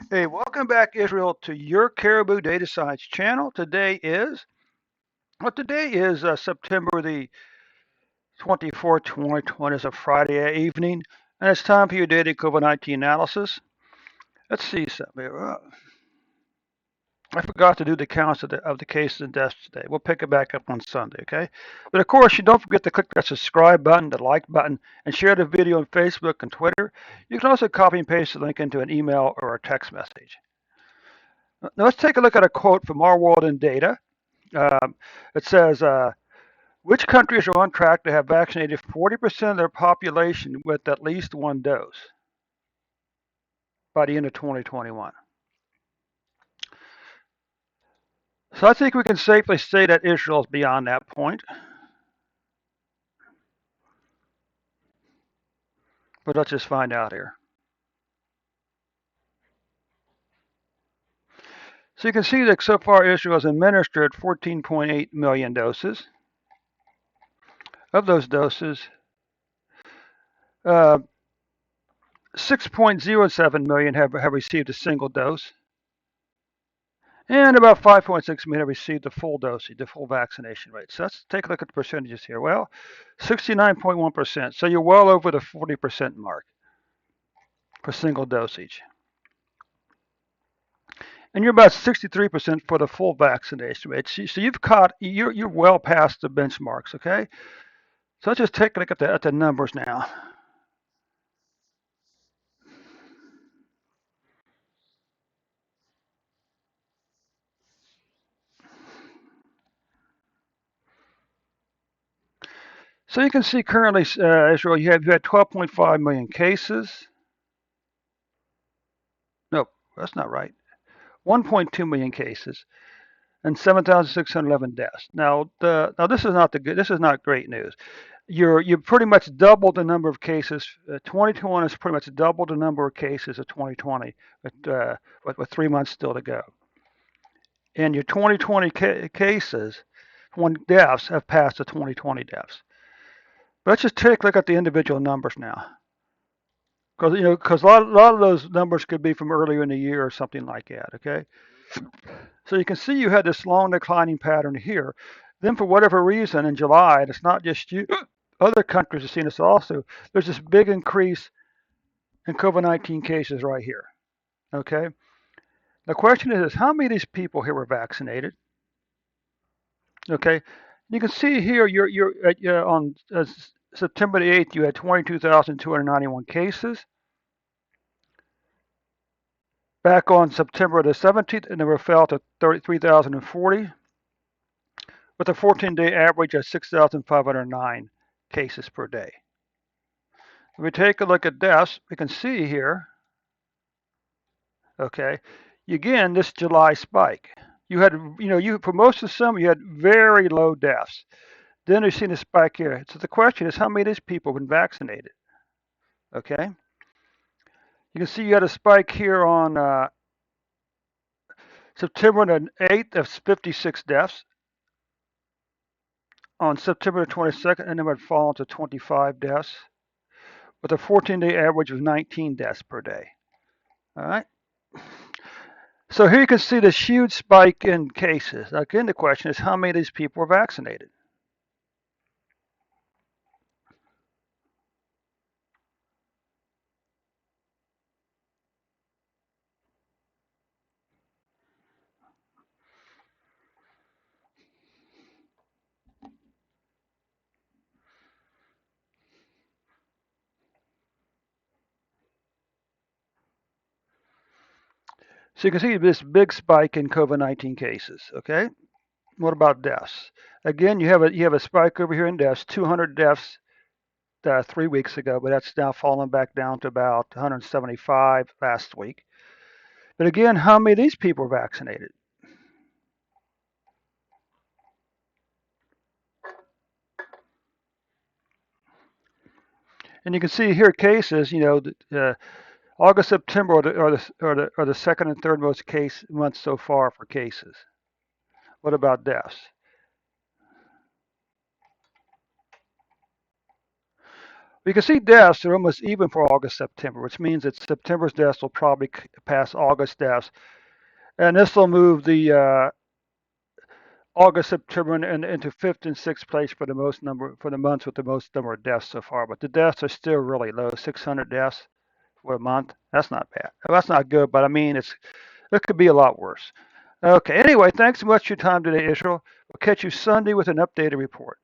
Hey, welcome back, Israel, to your Caribou Data Science channel. Today is September the 24th, 2020. It's a Friday evening, and it's time for your daily COVID-19 analysis. Let's see something here. I forgot to do the counts of the cases and deaths today. We'll pick it back up on Sunday, okay? But of course, you don't forget to click that subscribe button, the like button, and share the video on Facebook and Twitter. You can also copy and paste the link into an email or a text message. Now let's take a look at a quote from Our World in Data. Um, it says, which countries are on track to have vaccinated 40% of their population with at least one dose by the end of 2021? So I think we can safely say that Israel is beyond that point. But let's just find out here. So you can see that so far Israel has administered 14.8 million doses. Of those doses, 6.07 million have received a single dose, and about 5.6 million have received the full dosage, the full vaccination rate. So let's take a look at the percentages here. Well, 69.1%. So you're well over the 40% mark for single dosage. And you're about 63% for the full vaccination rate. So you're well past the benchmarks, okay? So let's just take a look at the numbers now. So you can see currently, Israel, you had 12.5 million cases. No, that's not right. 1.2 million cases and 7,611 deaths. Now this is not great news. You pretty much doubled the number of cases. 2021 is pretty much double the number of cases of 2020, with 3 months still to go. And your 2020 cases, deaths have passed the 2020 deaths. But let's just take a look at the individual numbers now, because a lot of those numbers could be from earlier in the year or something like that. Okay, so you can see you had this long declining pattern here. Then, for whatever reason, in July, and it's not just you, other countries have seen this also. There's this big increase in COVID-19 cases right here. Okay, the question is how many of these people here were vaccinated? Okay, you can see here you're on September the 8th, you had 22,291 cases. Back on September the 17th, the number fell to 33,040, with a 14-day average of 6,509 cases per day. If we take a look at deaths, we can see here, okay, again, this July spike. You had, for most of the summer, you had very low deaths. Then we've seen a spike here. So the question is, how many of these people have been vaccinated? Okay. You can see you had a spike here on September the 8th of 56 deaths. On September 22nd, and then had fallen to 25 deaths, with a 14-day average of 19 deaths per day. All right. So here you can see this huge spike in cases. Again, the question is how many of these people were vaccinated? So you can see this big spike in COVID-19 cases. Okay. What about deaths? Again, you have a spike over here in deaths. 200 deaths 3 weeks ago, but that's now fallen back down to about 175 last week. But again, how many of these people were vaccinated? And you can see here cases. August, September are the second and third most case months so far for cases. What about deaths? We can see deaths are almost even for August, September, which means that September's deaths will probably pass August deaths, and this will move the August, September into fifth and sixth place for the most number for the months with the most number of deaths so far. But the deaths are still really low, 600 deaths for a month. That's not bad. That's not good, but I mean it could be a lot worse. Okay. Anyway, thanks so much for your time today, Israel. We'll catch you Sunday with an updated report.